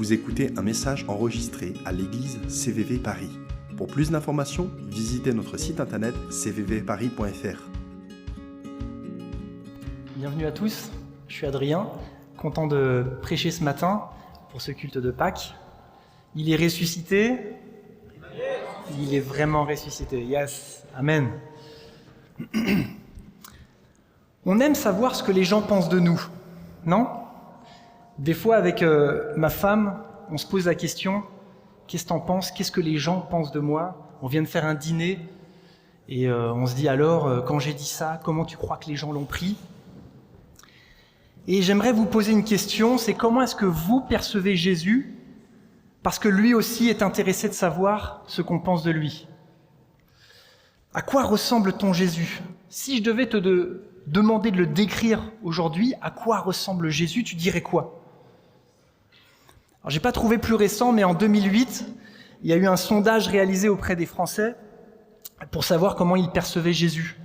Vous écoutez un message enregistré à l'église CVV Paris. Pour plus d'informations, visitez notre site internet cvvparis.fr. Bienvenue à tous, je suis Adrien, content de prêcher ce matin pour ce culte de Pâques. Il est ressuscité, il est vraiment ressuscité, yes, amen. On aime savoir ce que les gens pensent de nous, non ? Des fois, avec ma femme, on se pose la question, qu'est-ce que t'en penses ? Qu'est-ce que les gens pensent de moi ? On vient de faire un dîner et on se dit alors, quand j'ai dit ça, comment tu crois que les gens l'ont pris ? Et j'aimerais vous poser une question, c'est comment est-ce que vous percevez Jésus ? Parce que lui aussi est intéressé de savoir ce qu'on pense de lui. À quoi ressemble ton Jésus ? Si je devais te demander de le décrire aujourd'hui, à quoi ressemble Jésus, tu dirais quoi ? Alors, j'ai pas trouvé plus récent, mais en 2008, il y a eu un sondage réalisé auprès des Français pour savoir comment ils percevaient Jésus.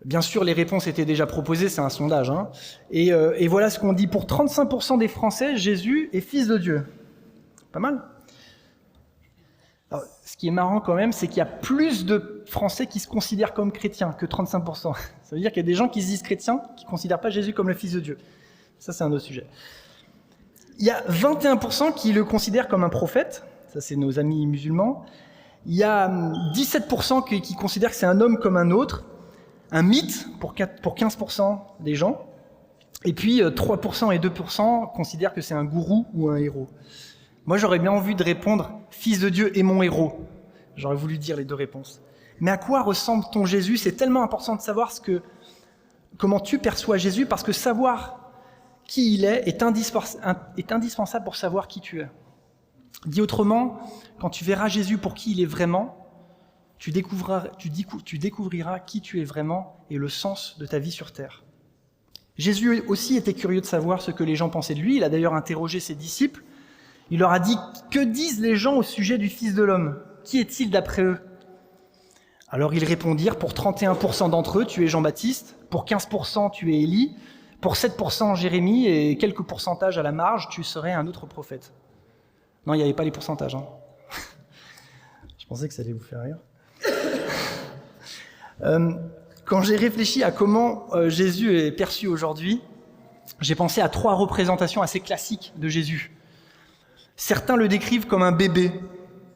Bien sûr, les réponses étaient déjà proposées, c'est un sondage, hein. Et voilà ce qu'on dit. Pour 35% des Français, Jésus est fils de Dieu. Pas mal. Alors, ce qui est marrant quand même, c'est qu'il y a plus de Français qui se considèrent comme chrétiens que 35%. Ça veut dire qu'il y a des gens qui se disent chrétiens, qui ne considèrent pas Jésus comme le fils de Dieu. Ça, c'est un autre sujet. Il y a 21% qui le considèrent comme un prophète. Ça, c'est nos amis musulmans. Il y a 17% qui considèrent que c'est un homme comme un autre. Un mythe pour 15% des gens. Et puis 3% et 2% considèrent que c'est un gourou ou un héros. Moi, j'aurais bien envie de répondre « Fils de Dieu et mon héros ». J'aurais voulu dire les deux réponses. Mais à quoi ressemble ton Jésus ? C'est tellement important de savoir comment tu perçois Jésus, parce que savoir qui il est indispensable pour savoir qui tu es. Dit autrement, quand tu verras Jésus pour qui il est vraiment, tu découvriras qui tu es vraiment et le sens de ta vie sur terre. Jésus aussi était curieux de savoir ce que les gens pensaient de lui. Il a d'ailleurs interrogé ses disciples. Il leur a dit « Que disent les gens au sujet du Fils de l'homme ? Qui est-il d'après eux ?» Alors ils répondirent « Pour 31% d'entre eux, tu es Jean-Baptiste. Pour 15%, tu es Élie. Pour 7%, Jérémie. Et quelques pourcentages à la marge, tu serais un autre prophète. » Non, il n'y avait pas les pourcentages. Hein. Je pensais que ça allait vous faire rire. Quand j'ai réfléchi à comment Jésus est perçu aujourd'hui, j'ai pensé à 3 représentations assez classiques de Jésus. Certains le décrivent comme un bébé,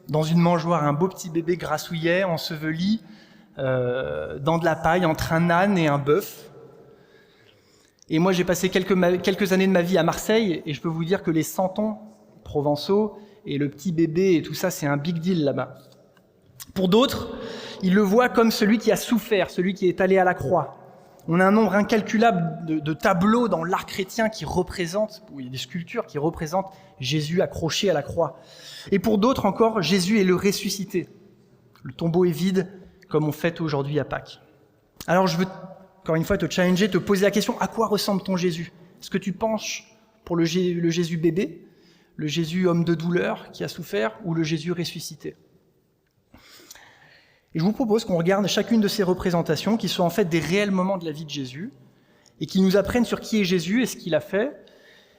dans une mangeoire, un beau petit bébé grassouillet, enseveli, dans de la paille, entre un âne et un bœuf. Et moi, j'ai passé quelques années de ma vie à Marseille, et je peux vous dire que les santons provençaux et le petit bébé et tout ça, c'est un big deal là-bas. Pour d'autres, ils le voient comme celui qui a souffert, celui qui est allé à la croix. On a un nombre incalculable de tableaux dans l'art chrétien qui représentent, où il y a des sculptures qui représentent Jésus accroché à la croix. Et pour d'autres encore, Jésus est le ressuscité. Le tombeau est vide, comme on fête aujourd'hui à Pâques. Alors je veux, encore une fois, te challenger, te poser la question, à quoi ressemble ton Jésus ? Est-ce que tu penches pour le Jésus bébé, le Jésus homme de douleur qui a souffert, ou le Jésus ressuscité ? Et je vous propose qu'on regarde chacune de ces représentations qui sont en fait des réels moments de la vie de Jésus et qui nous apprennent sur qui est Jésus et ce qu'il a fait.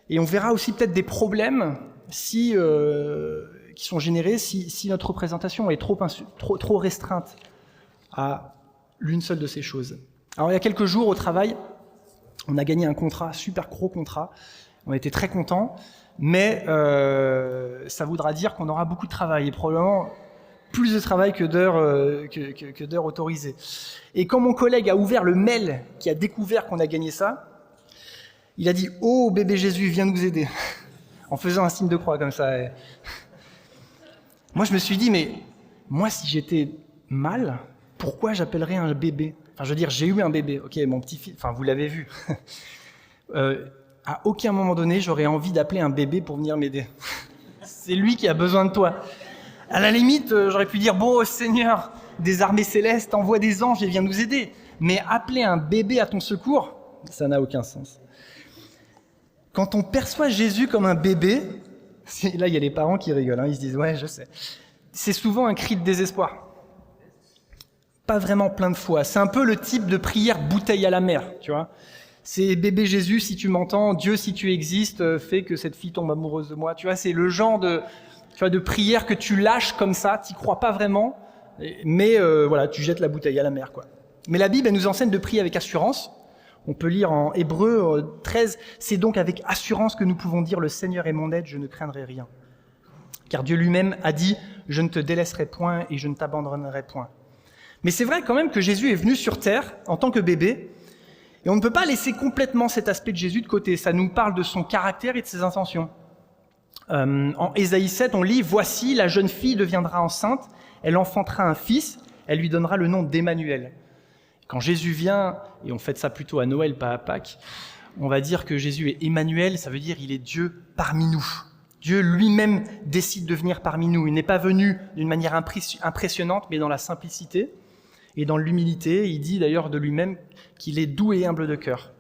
Et on verra aussi peut-être des problèmes qui sont générés si notre représentation est trop restreinte à l'une seule de ces choses. Alors il y a quelques jours au travail, on a gagné un contrat, super gros contrat. On était très contents, mais ça voudra dire qu'on aura beaucoup de travail et probablement plus de travail que d'heures autorisées. Et quand mon collègue a ouvert le mail qui a découvert qu'on a gagné ça, il a dit « Oh, bébé Jésus, viens nous aider !» en faisant un signe de croix comme ça. Et moi, je me suis dit « Mais moi, si j'étais mal, pourquoi j'appellerais un bébé ?» Enfin, je veux dire, j'ai eu un bébé. Ok, mon petit-fils, enfin, vous l'avez vu. À aucun moment donné, j'aurais envie d'appeler un bébé pour venir m'aider. C'est lui qui a besoin de toi. À la limite, j'aurais pu dire « Bon, Seigneur, des armées célestes, envoie des anges et viens nous aider. » Mais appeler un bébé à ton secours, ça n'a aucun sens. Quand on perçoit Jésus comme un bébé, là, il y a les parents qui rigolent, hein, ils se disent « Ouais, je sais. » C'est souvent un cri de désespoir. Pas vraiment plein de foi. C'est un peu le type de prière bouteille à la mer, tu vois. C'est bébé Jésus, si tu m'entends, Dieu, si tu existes, fais que cette fille tombe amoureuse de moi. Tu vois, c'est le genre de prière que tu lâches comme ça, tu n'y crois pas vraiment, mais voilà, tu jettes la bouteille à la mer, quoi. Mais la Bible, elle nous enseigne de prier avec assurance. On peut lire en Hébreux 13, « C'est donc avec assurance que nous pouvons dire « Le Seigneur est mon aide, je ne craindrai rien. » Car Dieu lui-même a dit « Je ne te délaisserai point et je ne t'abandonnerai point. » Mais c'est vrai quand même que Jésus est venu sur terre en tant que bébé, et on ne peut pas laisser complètement cet aspect de Jésus de côté. Ça nous parle de son caractère et de ses intentions. En Ésaïe 7, on lit « Voici, la jeune fille deviendra enceinte, elle enfantera un fils, elle lui donnera le nom d'Emmanuel. » Quand Jésus vient, et on fête ça plutôt à Noël, pas à Pâques, on va dire que Jésus est Emmanuel, ça veut dire il est Dieu parmi nous. Dieu lui-même décide de venir parmi nous. Il n'est pas venu d'une manière impressionnante, mais dans la simplicité et dans l'humilité. Il dit d'ailleurs de lui-même qu'il est doux et humble de cœur.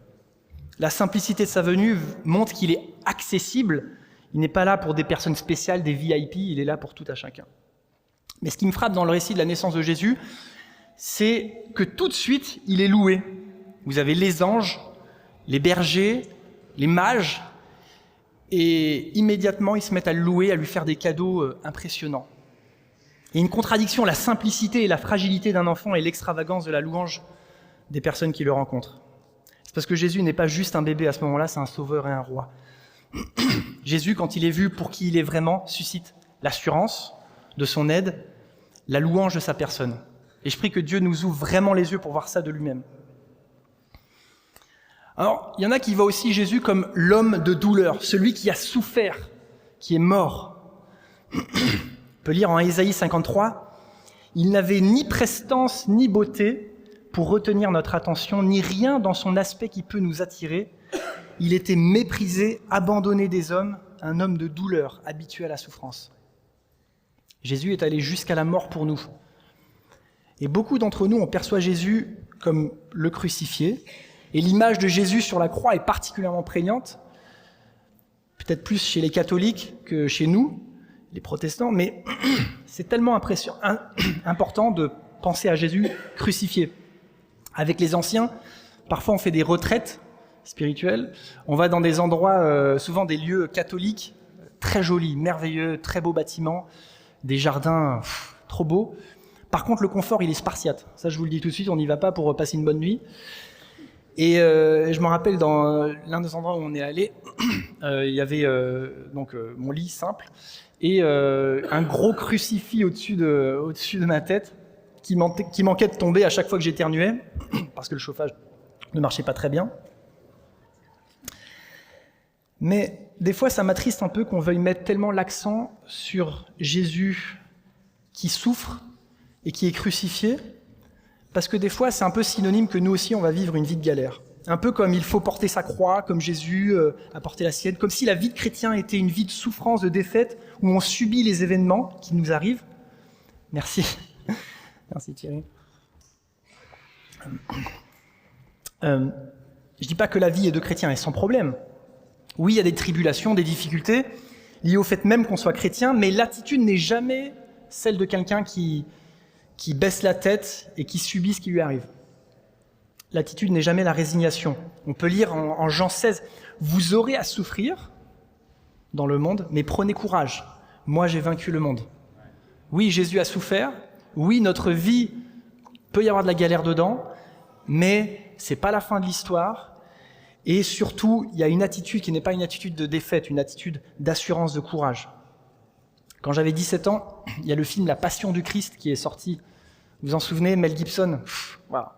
La simplicité de sa venue montre qu'il est accessible. Il n'est pas là pour des personnes spéciales, des VIP, il est là pour tout à chacun. Mais ce qui me frappe dans le récit de la naissance de Jésus, c'est que tout de suite, il est loué. Vous avez les anges, les bergers, les mages, et immédiatement, ils se mettent à le louer, à lui faire des cadeaux impressionnants. Il y a une contradiction, la simplicité et la fragilité d'un enfant et l'extravagance de la louange des personnes qui le rencontrent. C'est parce que Jésus n'est pas juste un bébé à ce moment-là, c'est un sauveur et un roi. Jésus, quand il est vu pour qui il est vraiment, suscite l'assurance de son aide, la louange de sa personne. Et je prie que Dieu nous ouvre vraiment les yeux pour voir ça de lui-même. Alors, il y en a qui voient aussi Jésus comme l'homme de douleur, celui qui a souffert, qui est mort. On peut lire en Ésaïe 53, « Il n'avait ni prestance ni beauté pour retenir notre attention, ni rien dans son aspect qui peut nous attirer. Il était méprisé, abandonné des hommes, un homme de douleur, habitué à la souffrance. » Jésus est allé jusqu'à la mort pour nous. Et beaucoup d'entre nous, on perçoit Jésus comme le crucifié, et l'image de Jésus sur la croix est particulièrement prégnante, peut-être plus chez les catholiques que chez nous, les protestants, mais c'est tellement important de penser à Jésus crucifié. Avec les anciens, parfois on fait des retraites spirituelles, on va dans des endroits, souvent des lieux catholiques, très jolis, merveilleux, très beaux bâtiments, des jardins trop beaux. Par contre, le confort, il est spartiate. Ça, je vous le dis tout de suite, on n'y va pas pour passer une bonne nuit. Et je me rappelle, dans l'un des endroits où on est allé, il y avait mon lit simple et un gros crucifix au-dessus de ma tête qui manquait de tomber à chaque fois que j'éternuais, parce que le chauffage ne marchait pas très bien. Mais des fois, ça m'attriste un peu qu'on veuille mettre tellement l'accent sur Jésus qui souffre et qui est crucifié, parce que des fois, c'est un peu synonyme que nous aussi, on va vivre une vie de galère. Un peu comme il faut porter sa croix, comme Jésus a porté la sienne, comme si la vie de chrétien était une vie de souffrance, de défaite, où on subit les événements qui nous arrivent. Merci. Merci Thierry. Je dis pas que la vie de chrétien est sans problème. Oui, il y a des tribulations, des difficultés, liées au fait même qu'on soit chrétien, mais l'attitude n'est jamais celle de quelqu'un qui baisse la tête et qui subit ce qui lui arrive. L'attitude n'est jamais la résignation. On peut lire en Jean 16, « Vous aurez à souffrir dans le monde, mais prenez courage. Moi, j'ai vaincu le monde. » Oui, Jésus a souffert. Oui, notre vie, peut y avoir de la galère dedans, mais c'est pas la fin de l'histoire. Et surtout, il y a une attitude qui n'est pas une attitude de défaite, une attitude d'assurance, de courage. Quand j'avais 17 ans, il y a le film « La Passion du Christ » qui est sorti. Vous vous en souvenez, Mel Gibson. Voilà.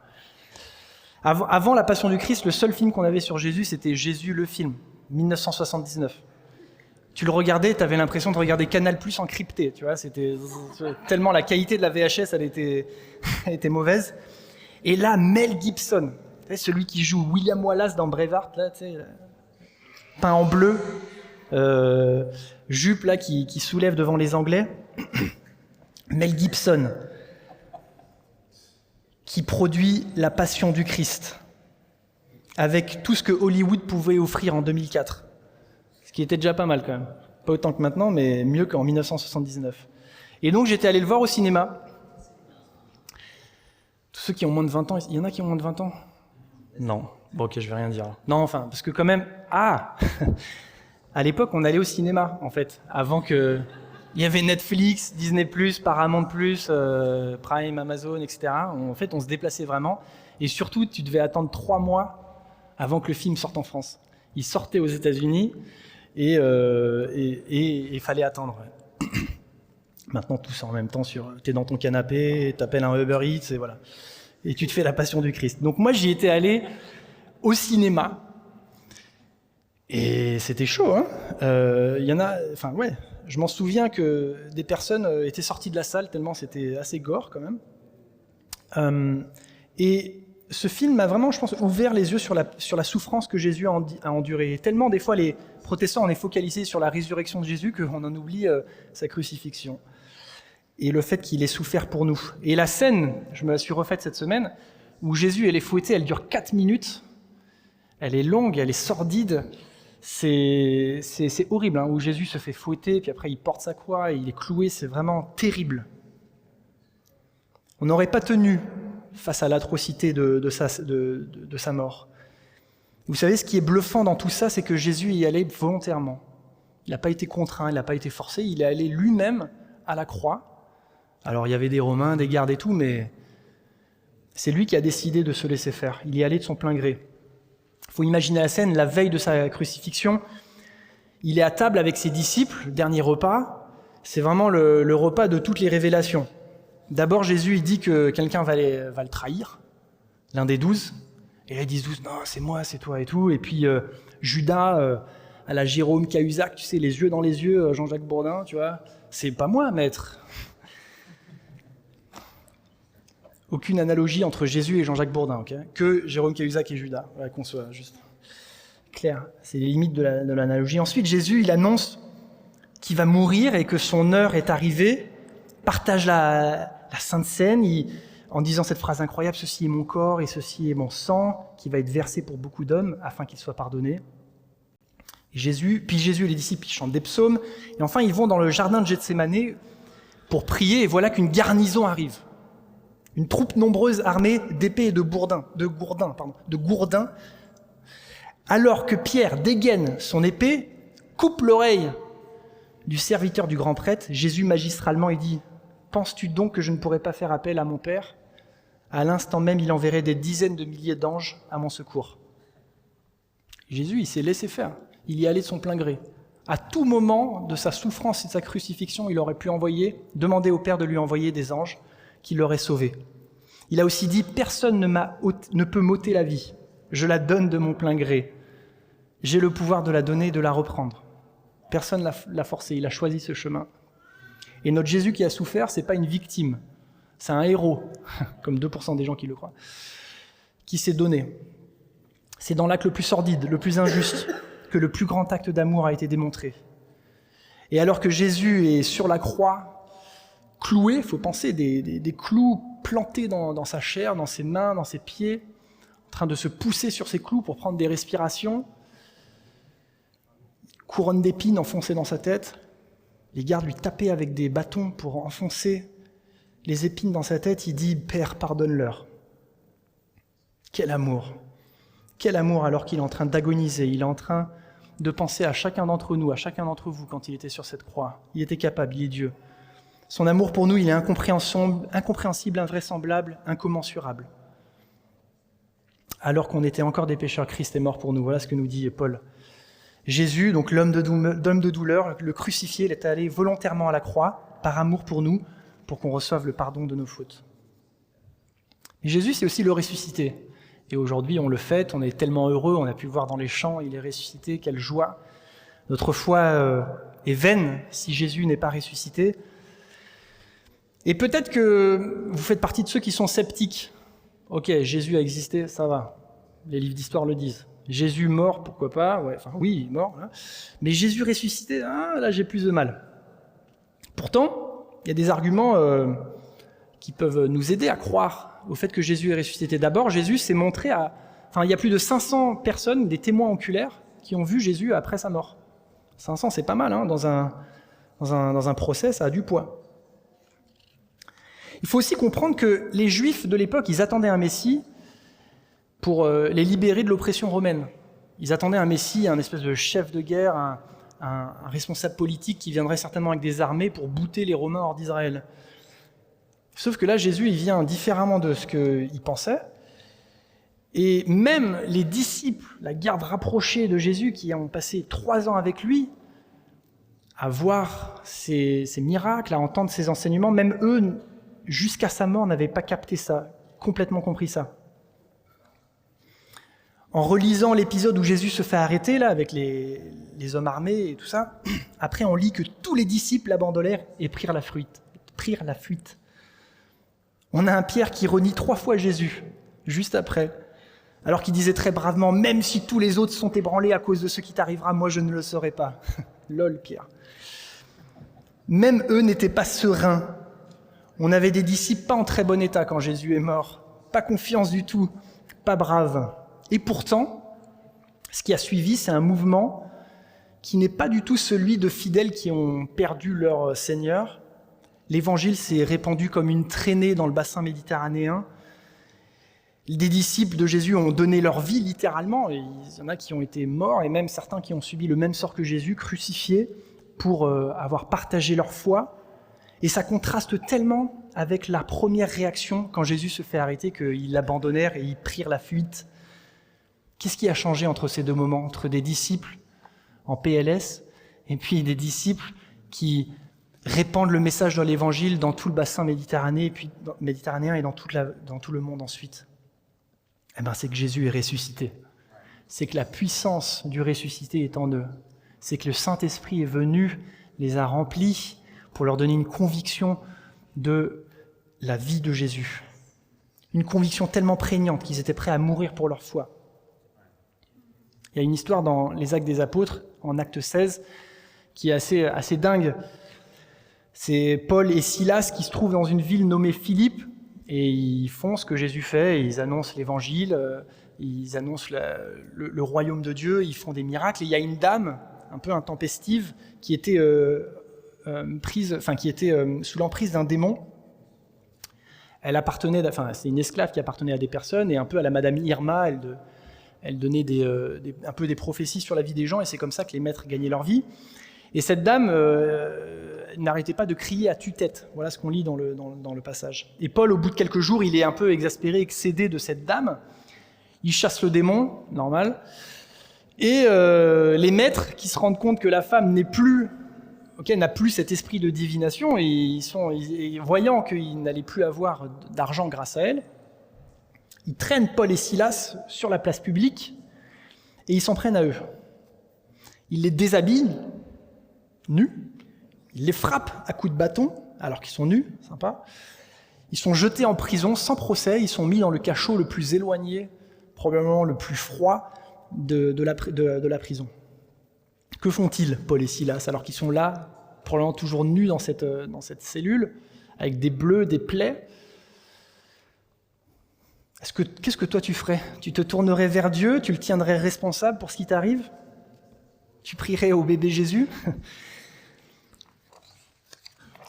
Avant La Passion du Christ, le seul film qu'on avait sur Jésus, c'était Jésus le film, 1979. Tu le regardais, tu avais l'impression de regarder Canal+ encrypté. Tu vois, c'était tellement la qualité de la VHS, elle était mauvaise. Et là, Mel Gibson, celui qui joue William Wallace dans Braveheart, là, peint en bleu, jupe là qui soulève devant les Anglais. Mel Gibson, qui produit La Passion du Christ, avec tout ce que Hollywood pouvait offrir en 2004. Ce qui était déjà pas mal quand même. Pas autant que maintenant, mais mieux qu'en 1979. Et donc j'étais allé le voir au cinéma. Tous ceux qui ont moins de 20 ans, il y en a qui ont moins de 20 ans ? Non. Bon, ok, je vais rien dire. Non, enfin, parce que quand même... Ah à l'époque, on allait au cinéma, en fait, avant que... Il y avait Netflix, Disney+, Paramount+, Prime, Amazon, etc. En fait, on se déplaçait vraiment. Et surtout, tu devais attendre 3 mois avant que le film sorte en France. Il sortait aux États-Unis et il fallait attendre. Ouais. Maintenant, tout ça en même temps. T'es dans ton canapé, t'appelles un Uber Eats et voilà. Et tu te fais la Passion du Christ. Donc moi, j'y étais allé au cinéma. Et c'était chaud, hein. Y en a... Enfin, ouais. Je m'en souviens que des personnes étaient sorties de la salle tellement c'était assez gore quand même. Et ce film m'a vraiment, je pense, ouvert les yeux sur la souffrance que Jésus a endurée. Et tellement des fois les protestants on est focalisés sur la résurrection de Jésus qu'on en oublie sa crucifixion. Et le fait qu'il ait souffert pour nous. Et la scène, je me la suis refaite cette semaine, où Jésus est fouetté, elle dure 4 minutes. Elle est longue, elle est sordide. C'est horrible, hein, où Jésus se fait fouetter, puis après il porte sa croix, et il est cloué, c'est vraiment terrible. On n'aurait pas tenu face à l'atrocité de sa mort. Vous savez, ce qui est bluffant dans tout ça, c'est que Jésus y allait volontairement. Il n'a pas été contraint, il n'a pas été forcé, il est allé lui-même à la croix. Alors il y avait des Romains, des gardes et tout, mais c'est lui qui a décidé de se laisser faire. Il y allait de son plein gré. Il faut imaginer la scène, la veille de sa crucifixion, il est à table avec ses disciples, le dernier repas, c'est vraiment le repas de toutes les révélations. D'abord, Jésus il dit que quelqu'un va le trahir, l'un des 12, et là ils disent 12, non, c'est moi, c'est toi et tout, et puis Judas, à la Jérôme Cahuzac, tu sais, les yeux dans les yeux, Jean-Jacques Bourdin, tu vois, c'est pas moi, maître. Aucune analogie entre Jésus et Jean-Jacques Bourdin, okay, que Jérôme Cahuzac et Judas, voilà, qu'on soit juste clair. C'est les limites de l'analogie. Ensuite, Jésus, il annonce qu'il va mourir et que son heure est arrivée, partage la Sainte Seine en disant cette phrase incroyable, « Ceci est mon corps et ceci est mon sang, qui va être versé pour beaucoup d'hommes afin qu'ils soient pardonnés. » Jésus et les disciples ils chantent des psaumes, et enfin ils vont dans le jardin de Gethsémanée pour prier, et voilà qu'une garnison arrive. Une troupe nombreuse armée d'épées et de gourdins. Alors que Pierre dégaine son épée, coupe l'oreille du serviteur du grand prêtre, Jésus magistralement il dit « Penses-tu donc que je ne pourrais pas faire appel à mon Père ? À l'instant même, il enverrait des dizaines de milliers d'anges à mon secours. » Jésus, il s'est laissé faire. Il y allait de son plein gré. À tout moment de sa souffrance et de sa crucifixion, il aurait pu demander au Père de lui envoyer des anges qui l'auraient sauvé. Il a aussi dit « Personne ne peut m'ôter la vie. Je la donne de mon plein gré. J'ai le pouvoir de la donner et de la reprendre. » Personne ne l'a forcé, il a choisi ce chemin. Et notre Jésus qui a souffert, ce n'est pas une victime, c'est un héros, comme 2% des gens qui le croient, qui s'est donné. C'est dans l'acte le plus sordide, le plus injuste, que le plus grand acte d'amour a été démontré. Et alors que Jésus est sur la croix, cloué, il faut penser des clous plantés dans sa chair, dans ses mains, dans ses pieds, en train de se pousser sur ses clous pour prendre des respirations, couronne d'épines enfoncée dans sa tête, les gardes lui tapaient avec des bâtons pour enfoncer les épines dans sa tête, il dit « Père, pardonne-leur ». Quel amour alors qu'il est en train d'agoniser, il est en train de penser à chacun d'entre nous, à chacun d'entre vous quand il était sur cette croix. Il était capable, il est Dieu. Son amour pour nous, il est incompréhensible, invraisemblable, incommensurable. Alors qu'on était encore des pécheurs, Christ est mort pour nous. Voilà ce que nous dit Paul. Jésus, donc l'homme de douleur, le crucifié, il est allé volontairement à la croix, par amour pour nous, pour qu'on reçoive le pardon de nos fautes. Mais Jésus, c'est aussi le ressuscité. Et aujourd'hui, on le fête, on est tellement heureux, on a pu le voir dans les chants, il est ressuscité, quelle joie. Notre foi est vaine si Jésus n'est pas ressuscité. Et peut-être que vous faites partie de ceux qui sont sceptiques. Ok, Jésus a existé, ça va. Les livres d'histoire le disent. Jésus mort, pourquoi pas, ouais, enfin oui, mort. Hein. Mais Jésus ressuscité, là j'ai plus de mal. Pourtant, il y a des arguments qui peuvent nous aider à croire au fait que Jésus est ressuscité. D'abord, Jésus s'est montré il y a plus de 500 personnes, des témoins oculaires, qui ont vu Jésus après sa mort. 500, c'est pas mal, hein, dans un procès, ça a du poids. Il faut aussi comprendre que les Juifs de l'époque, ils attendaient un Messie, pour les libérer de l'oppression romaine. Ils attendaient un messie, un espèce de chef de guerre, un responsable politique qui viendrait certainement avec des armées pour bouter les Romains hors d'Israël. Sauf que là, Jésus, il vient différemment de ce qu'ils pensaient. Et même les disciples, la garde rapprochée de Jésus, qui ont passé 3 ans avec lui, à voir ses miracles, à entendre ses enseignements, même eux, jusqu'à sa mort, n'avaient pas capté ça, complètement compris ça. En relisant l'épisode où Jésus se fait arrêter, là, avec les hommes armés et tout ça, après on lit que tous les disciples l'abandonnèrent et prirent la fuite. On a un Pierre qui renie 3 fois Jésus, juste après, alors qu'il disait très bravement « Même si tous les autres sont ébranlés à cause de ce qui t'arrivera, moi je ne le saurai pas. » Lol, Pierre. Même eux n'étaient pas sereins. On avait des disciples pas en très bon état quand Jésus est mort. Pas confiance du tout, pas braves. Et pourtant, ce qui a suivi, c'est un mouvement qui n'est pas du tout celui de fidèles qui ont perdu leur Seigneur. L'évangile s'est répandu comme une traînée dans le bassin méditerranéen. Des disciples de Jésus ont donné leur vie littéralement, et il y en a qui ont été morts, et même certains qui ont subi le même sort que Jésus, crucifiés pour avoir partagé leur foi. Et ça contraste tellement avec la première réaction quand Jésus se fait arrêter qu'ils l'abandonnèrent et ils prirent la fuite. Qu'est-ce qui a changé entre ces 2 moments, entre des disciples en PLS et puis des disciples qui répandent le message de l'Évangile dans tout le bassin méditerranéen et dans tout le monde ensuite? Eh bien, c'est que Jésus est ressuscité. C'est que la puissance du ressuscité est en eux. C'est que le Saint-Esprit est venu, les a remplis pour leur donner une conviction de la vie de Jésus. Une conviction tellement prégnante qu'ils étaient prêts à mourir pour leur foi. Il y a une histoire dans les Actes des Apôtres, en Acte 16, qui est assez dingue. C'est Paul et Silas qui se trouvent dans une ville nommée Philippe, et ils font ce que Jésus fait, et ils annoncent l'Évangile, ils annoncent le royaume de Dieu, ils font des miracles. Et il y a une dame, un peu intempestive, qui était sous l'emprise d'un démon. C'est une esclave qui appartenait à des personnes, et un peu à la Madame Irma, elle donnait un peu des prophéties sur la vie des gens, et c'est comme ça que les maîtres gagnaient leur vie. Et cette dame n'arrêtait pas de crier à tue-tête. Voilà ce qu'on lit dans le passage. Et Paul, au bout de quelques jours, il est un peu exaspéré, excédé de cette dame. Il chasse le démon, normal. Et les maîtres, qui se rendent compte que la femme n'a plus cet esprit de divination, et voyant qu'ils n'allaient plus avoir d'argent grâce à elle, ils traînent Paul et Silas sur la place publique et ils s'en prennent à eux. Ils les déshabillent, nus, ils les frappent à coups de bâton, alors qu'ils sont nus, sympa. Ils sont jetés en prison sans procès, ils sont mis dans le cachot le plus éloigné, probablement le plus froid de la prison. Que font-ils, Paul et Silas, alors qu'ils sont là, probablement toujours nus dans cette cellule, avec des bleus, des plaies? Qu'est-ce que toi tu ferais? Tu te tournerais vers Dieu, tu le tiendrais responsable pour ce qui t'arrive? Tu prierais au bébé Jésus?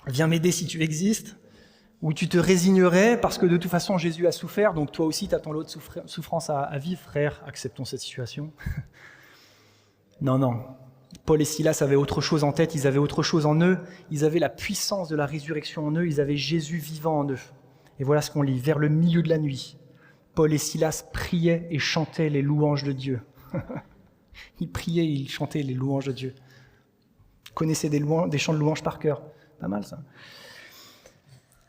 Viens m'aider si tu existes? Ou tu te résignerais parce que de toute façon Jésus a souffert, donc toi aussi tu as ton lot de souffrance à vivre, frère, acceptons cette situation. Non. Paul et Silas avaient autre chose en tête, ils avaient autre chose en eux, ils avaient la puissance de la résurrection en eux, ils avaient Jésus vivant en eux. Et voilà ce qu'on lit, vers le milieu de la nuit. Paul et Silas priaient et chantaient les louanges de Dieu. Ils priaient et ils chantaient les louanges de Dieu. Vous connaissez des chants de louanges par cœur. Pas mal ça.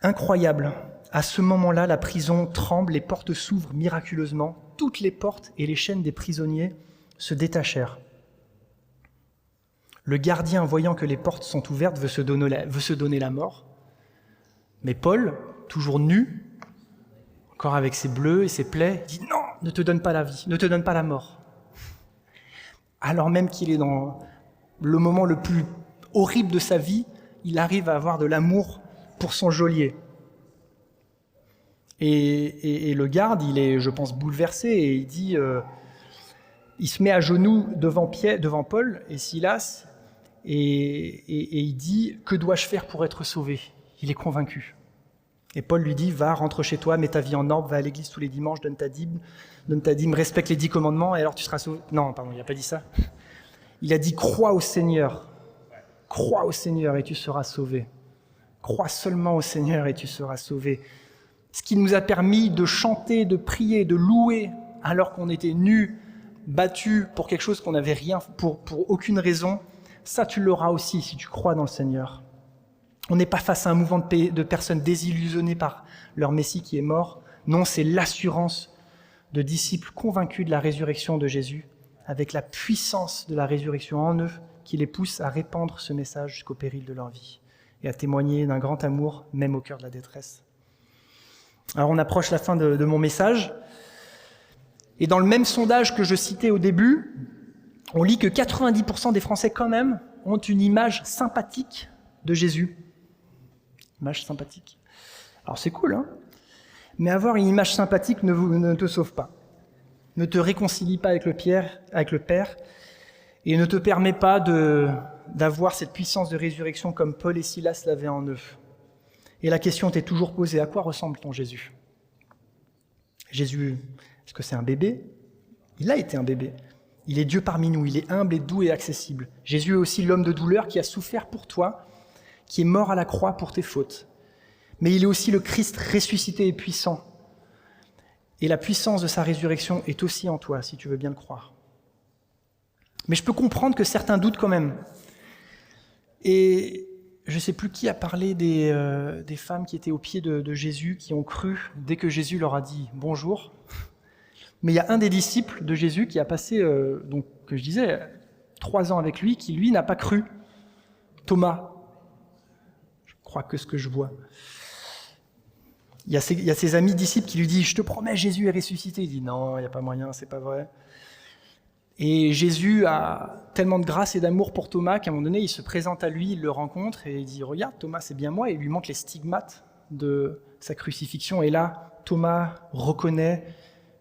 Incroyable. À ce moment-là, la prison tremble, les portes s'ouvrent miraculeusement. Toutes les portes et les chaînes des prisonniers se détachèrent. Le gardien, voyant que les portes sont ouvertes, veut se donner la mort. Mais Paul, toujours nu, encore avec ses bleus et ses plaies, dit « Non, ne te donne pas la vie, ne te donne pas la mort. » Alors même qu'il est dans le moment le plus horrible de sa vie, il arrive à avoir de l'amour pour son geôlier. Et le garde, il est, je pense, bouleversé, et il dit, il se met à genoux devant Paul et Silas, et il dit « Que dois-je faire pour être sauvé ?» Il est convaincu. Et Paul lui dit, va, rentre chez toi, mets ta vie en ordre, va à l'église tous les dimanches, donne ta dîme, respecte les 10 commandements, et alors tu seras sauvé. Non, pardon, il n'a pas dit ça. Il a dit, crois au Seigneur et tu seras sauvé. Crois seulement au Seigneur et tu seras sauvé. Ce qui nous a permis de chanter, de prier, de louer, alors qu'on était nus, battus pour quelque chose qu'on n'avait rien, pour aucune raison, ça tu l'auras aussi si tu crois dans le Seigneur. On n'est pas face à un mouvement de personnes désillusionnées par leur Messie qui est mort. Non, c'est l'assurance de disciples convaincus de la résurrection de Jésus, avec la puissance de la résurrection en eux, qui les pousse à répandre ce message jusqu'au péril de leur vie et à témoigner d'un grand amour, même au cœur de la détresse. Alors on approche la fin de mon message. Et dans le même sondage que je citais au début, on lit que 90% des Français quand même ont une image sympathique de Jésus. Image sympathique. Alors c'est cool, hein ? Mais avoir une image sympathique ne te sauve pas. Ne te réconcilie pas avec le Père et ne te permet pas d'avoir cette puissance de résurrection comme Paul et Silas l'avaient en eux. Et la question t'est toujours posée, à quoi ressemble ton Jésus ? Jésus, est-ce que c'est un bébé ? Il a été un bébé. Il est Dieu parmi nous, il est humble et doux et accessible. Jésus est aussi l'homme de douleur qui a souffert pour toi, qui est mort à la croix pour tes fautes. Mais il est aussi le Christ ressuscité et puissant. Et la puissance de sa résurrection est aussi en toi, si tu veux bien le croire. Mais je peux comprendre que certains doutent quand même. Et je ne sais plus qui a parlé des femmes qui étaient au pied de Jésus, qui ont cru dès que Jésus leur a dit « bonjour ». Mais il y a un des disciples de Jésus qui a passé, que je disais, 3 ans avec lui, qui lui n'a pas cru. Thomas. Je crois que ce que je vois. Il y a ses amis disciples qui lui disent « je te promets, Jésus est ressuscité ». Il dit « non, il n'y a pas moyen, c'est pas vrai ». Et Jésus a tellement de grâce et d'amour pour Thomas qu'à un moment donné, il se présente à lui, il le rencontre et il dit « regarde, Thomas, c'est bien moi ». Et il lui montre les stigmates de sa crucifixion. Et là, Thomas reconnaît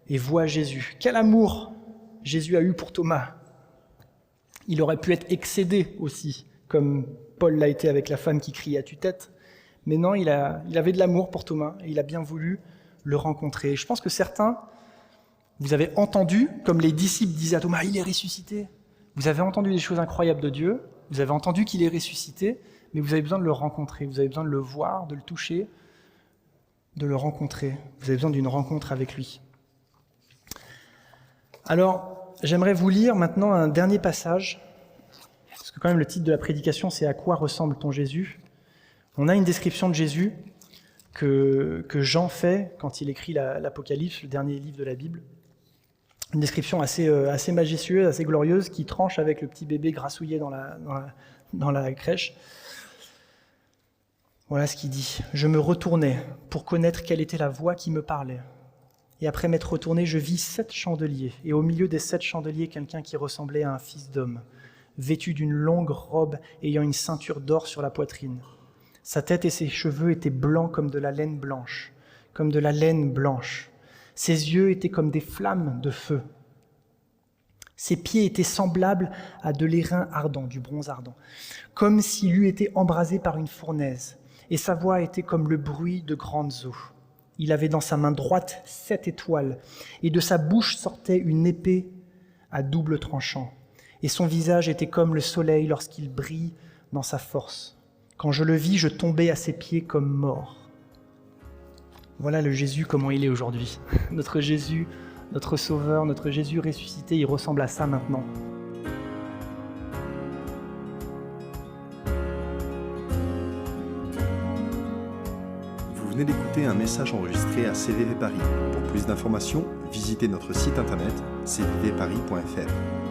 et voit Jésus. Quel amour Jésus a eu pour Thomas. Il aurait pu être excédé aussi, comme Paul l'a été avec la femme qui crie à tue-tête. Mais non, il avait de l'amour pour Thomas et il a bien voulu le rencontrer. Je pense que certains, vous avez entendu, comme les disciples disaient à Thomas, il est ressuscité. Vous avez entendu des choses incroyables de Dieu, vous avez entendu qu'il est ressuscité, mais vous avez besoin de le rencontrer, vous avez besoin de le voir, de le toucher, de le rencontrer. Vous avez besoin d'une rencontre avec lui. Alors, j'aimerais vous lire maintenant un dernier passage, parce que quand même le titre de la prédication, c'est « À quoi ressemble ton Jésus ?» On a une description de Jésus que Jean fait quand il écrit l'Apocalypse, le dernier livre de la Bible. Une description assez majestueuse, assez glorieuse, qui tranche avec le petit bébé grassouillet dans la crèche. Voilà ce qu'il dit. « Je me retournai pour connaître quelle était la voix qui me parlait. Et après m'être retourné, je vis 7 chandeliers, et au milieu des 7 chandeliers, quelqu'un qui ressemblait à un fils d'homme, vêtu d'une longue robe, ayant une ceinture d'or sur la poitrine. Sa tête et ses cheveux étaient blancs comme de la laine blanche, comme de la laine blanche. Ses yeux étaient comme des flammes de feu. Ses pieds étaient semblables à de l'airain ardent, du bronze ardent, comme s'il eût été embrasé par une fournaise, et sa voix était comme le bruit de grandes eaux. Il avait dans sa main droite 7 étoiles, et de sa bouche sortait une épée à double tranchant. Et son visage était comme le soleil lorsqu'il brille dans sa force. Quand je le vis, je tombais à ses pieds comme mort. » Voilà le Jésus, comment il est aujourd'hui. Notre Jésus, notre Sauveur, notre Jésus ressuscité, il ressemble à ça maintenant. Vous venez d'écouter un message enregistré à CVV Paris. Pour plus d'informations, visitez notre site internet cvvparis.fr.